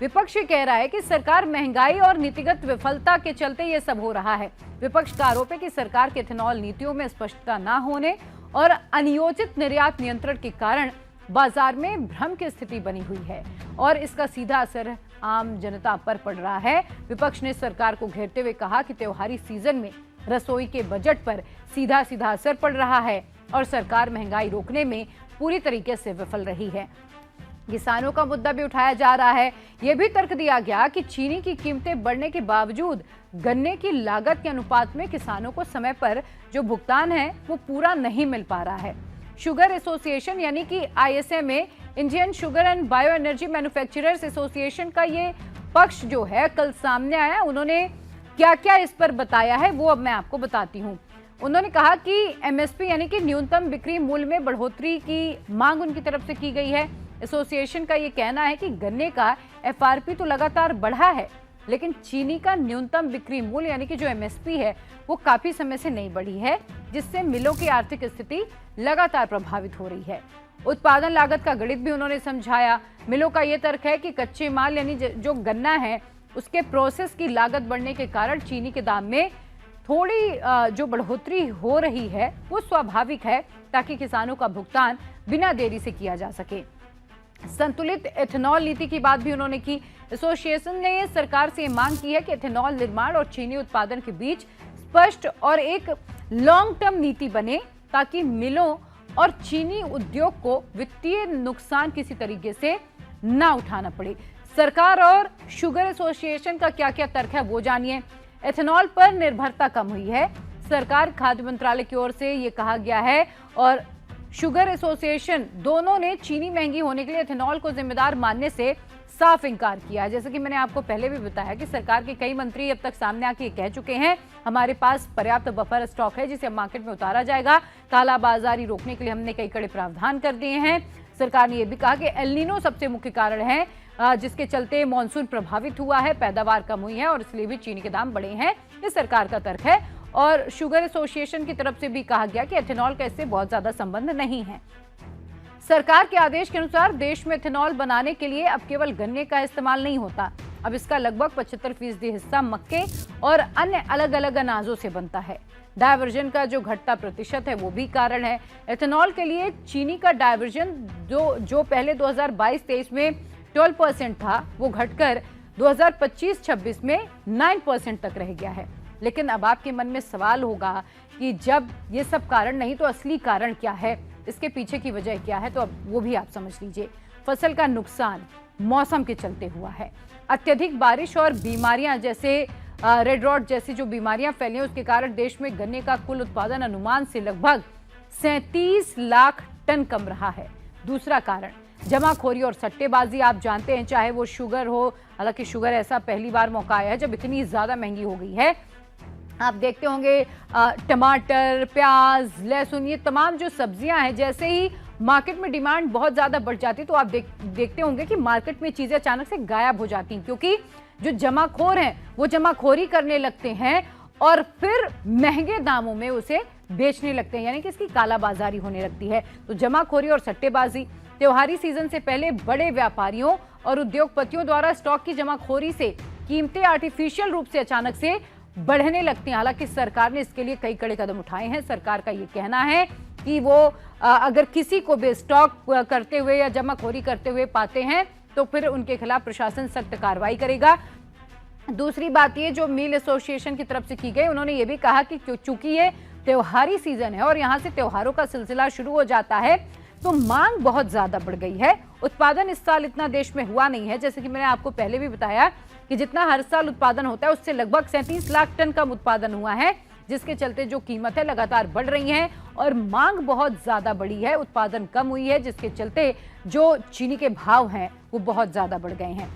विपक्ष ये कह रहा है कि सरकार महंगाई और नीतिगत विफलता के चलते ये सब हो रहा है। विपक्ष का आरोप है कि सरकार के इथेनॉल नीतियों में स्पष्टता न होने और अनियोजित निर्यात नियंत्रण के कारण बाजार में भ्रम की स्थिति बनी हुई है और इसका सीधा असर आम जनता पर पड़ रहा है। विपक्ष ने सरकार को घेरते हुए कहा कि त्योहारी सीजन में रसोई के बजट पर सीधा सीधा असर पड़ रहा है और सरकार महंगाई रोकने में पूरी तरीके से विफल रही है। किसानों का मुद्दा भी उठाया जा रहा है। यह भी तर्क दिया गया कि चीनी की कीमतें बढ़ने के बावजूद गन्ने की लागत के अनुपात में किसानों को समय पर जो भुगतान है वो पूरा नहीं मिल पा रहा है। शुगर एसोसिएशन यानी कि ISMA, Indian sugar and bio energy manufacturers association का ये पक्ष जो है कल सामने आया। उन्होंने क्या क्या इस पर बताया है वो अब मैं आपको बताती हूँ। उन्होंने कहा कि MSP यानी कि न्यूनतम बिक्री मूल्य में बढ़ोतरी की मांग उनकी तरफ से की गई है। एसोसिएशन का ये कहना है कि गन्ने का FRP तो लगातार बढ़ा है, लेकिन चीनी का न्यूनतम बिक्री मूल्य यानी कि जो MSP है वो काफी समय से नहीं बढ़ी है, जिससे मिलों की आर्थिक स्थिति लगातार प्रभावित हो रही है। उत्पादन लागत का गणित भी उन्होंने समझाया। मिलों का ये तर्क है कि कच्चे माल यानी जो गन्ना है उसके प्रोसेस की लागत बढ़ने के कारण चीनी के दाम में थोड़ी जो बढ़ोतरी हो रही है वो स्वाभाविक है, ताकि किसानों का भुगतान बिना देरी से किया जा सके। संतुलित एथेनॉल नीति की बात भी उन्होंने की। एसोसिएशन ने सरकार से मांग की है कि एथेनॉल निर्माण और चीनी उत्पादन के बीच स्पष्ट और एक लॉन्ग टर्म नीति बने, ताकि मिलों और चीनी उद्योग को वित्तीय नुकसान किसी तरीके से ना उठाना पड़े। सरकार और शुगर एसोसिएशन का क्या क्या तर्क है वो जानिए। एथेनॉल पर निर्भरता कम हुई है। सरकार, खाद्य मंत्रालय की ओर से ये कहा गया है और शुगर एसोसिएशन दोनों ने चीनी महंगी होने के लिए एथेनॉल को जिम्मेदार मानने से साफ इंकार किया है। जैसे कि मैंने आपको पहले भी बताया कि सरकार के कई मंत्री अब तक सामने आके कह चुके हैं हमारे पास पर्याप्त बफर स्टॉक है जिसे मार्केट में उतारा जाएगा। कालाबाजारी रोकने के लिए हमने कई कड़े प्रावधान कर दिए हैं। सरकार ने यह भी कहा कि एल नीनो सबसे मुख्य कारण है जिसके चलते मानसून प्रभावित हुआ है, पैदावार कम हुई है और इसलिए भी चीनी के दाम बढ़े हैं। ये सरकार का तर्क है और शुगर एसोसिएशन की तरफ से भी कहा गया कि एथेनॉल का इससे बहुत ज्यादा संबंध नहीं है। सरकार के आदेश के अनुसार देश में एथेनॉल बनाने के लिए अब केवल गन्ने का इस्तेमाल नहीं होता, अब इसका लगभग 75% हिस्सा मक्के और अन्य अलग अलग अनाजों से बनता है। डायवर्जन का जो घटता प्रतिशत है वो भी कारण है। एथेनॉल के लिए चीनी का डायवर्जन जो पहले 2022-23 में 12% था वो घटकर 2025-26 में 9% तक रह गया है। लेकिन अब आपके मन में सवाल होगा कि जब ये सब कारण नहीं तो असली कारण क्या है, इसके पीछे की वजह क्या है, तो अब वो भी आप समझ लीजिए। फसल का नुकसान मौसम के चलते हुआ है। अत्यधिक बारिश और बीमारियां जैसे रेड रॉट जैसी जो बीमारियां फैली हैं उसके कारण देश में गन्ने का कुल उत्पादन अनुमान से लगभग 37 लाख टन कम रहा है। दूसरा कारण जमाखोरी और सट्टेबाजी। आप जानते हैं चाहे वो शुगर हो, हालांकि शुगर ऐसा पहली बार मौका आया है जब इतनी ज्यादा महंगी हो गई है। आप देखते होंगे टमाटर, प्याज, लहसुन, ये तमाम जो सब्जियां हैं, जैसे ही मार्केट में डिमांड बहुत ज़्यादा बढ़ जाती है तो आप देखते होंगे कि मार्केट में चीज़ें अचानक से गायब हो जाती हैं, क्योंकि जो जमाखोर हैं वो जमाखोरी करने लगते हैं और फिर महंगे दामों में उसे बेचने लगते हैं, यानी कि इसकी कालाबाजारी होने लगती है। तो जमाखोरी और सट्टेबाजी। त्योहारी सीजन से पहले बड़े व्यापारियों और उद्योगपतियों द्वारा स्टॉक की जमाखोरी से कीमतें आर्टिफिशियल रूप से अचानक से बढ़ने लगती हैं। हालांकि सरकार ने इसके लिए कई कड़े कदम उठाए हैं। सरकार का ये कहना है कि वो अगर किसी को भी स्टॉक करते हुए या जमाखोरी करते हुए पाते हैं तो फिर उनके खिलाफ प्रशासन सख्त कार्रवाई करेगा। दूसरी बात ये जो मिल एसोसिएशन की तरफ से की गई, उन्होंने ये भी कहा कि चूंकि ये त्योहारी सीजन है और यहाँ से त्योहारों का सिलसिला शुरू हो जाता है तो मांग बहुत ज्यादा बढ़ गई है। उत्पादन इस साल इतना देश में हुआ नहीं है, जैसे कि मैंने आपको पहले भी बताया कि जितना हर साल उत्पादन होता है उससे लगभग 37 लाख टन कम उत्पादन हुआ है, जिसके चलते जो कीमत है लगातार बढ़ रही है और मांग बहुत ज्यादा बढ़ी है। उत्पादन कम हुई है जिसके चलते जो चीनी के भाव हैं वो बहुत ज्यादा बढ़ गए हैं।